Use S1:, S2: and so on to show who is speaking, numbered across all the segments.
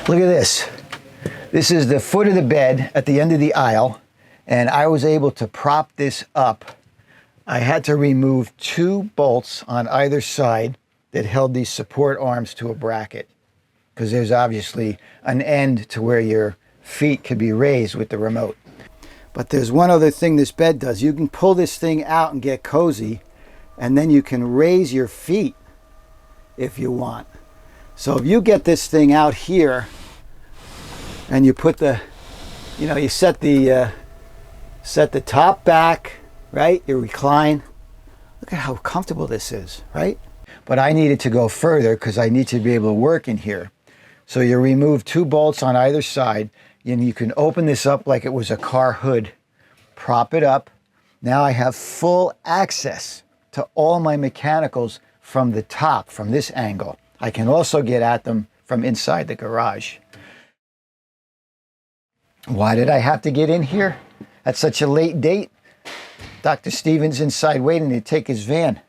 S1: Look at this. This is the foot of the bed at the end of the aisle, and I was able to prop this up. I had to remove 2 bolts on either side that held these support arms to a bracket, because there's obviously an end to where your feet could be raised with the remote. But there's one other thing this bed does. You can pull this thing out and get cozy, and then you can raise your feet if you want. So if you get this thing out here and you put the, you set the top back, right? You recline. Look at how comfortable this is, right? But I needed to go further because I need to be able to work in here. So you remove 2 bolts on either side, and you can open this up like it was a car hood, prop it up. Now I have full access to all my mechanicals from the top, from this angle. I can also get at them from inside the garage. Why did I have to get in here at such a late date? Dr. Stevens inside waiting to take his van.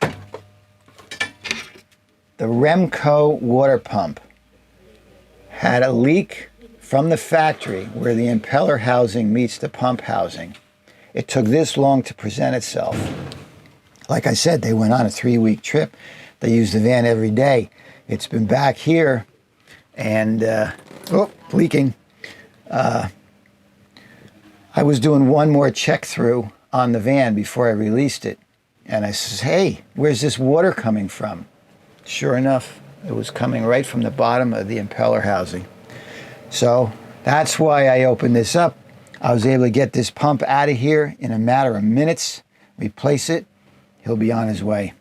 S1: The Remco water pump had a leak from the factory where the impeller housing meets the pump housing. It took this long to present itself. Like I said, they went on a 3-week trip. They used the van every day. It's been back here and, leaking. I was doing one more check through on the van before I released it. And I says, hey, where's this water coming from? Sure enough, it was coming right from the bottom of the impeller housing. So that's why I opened this up. I was able to get this pump out of here in a matter of minutes, replace it. He'll be on his way.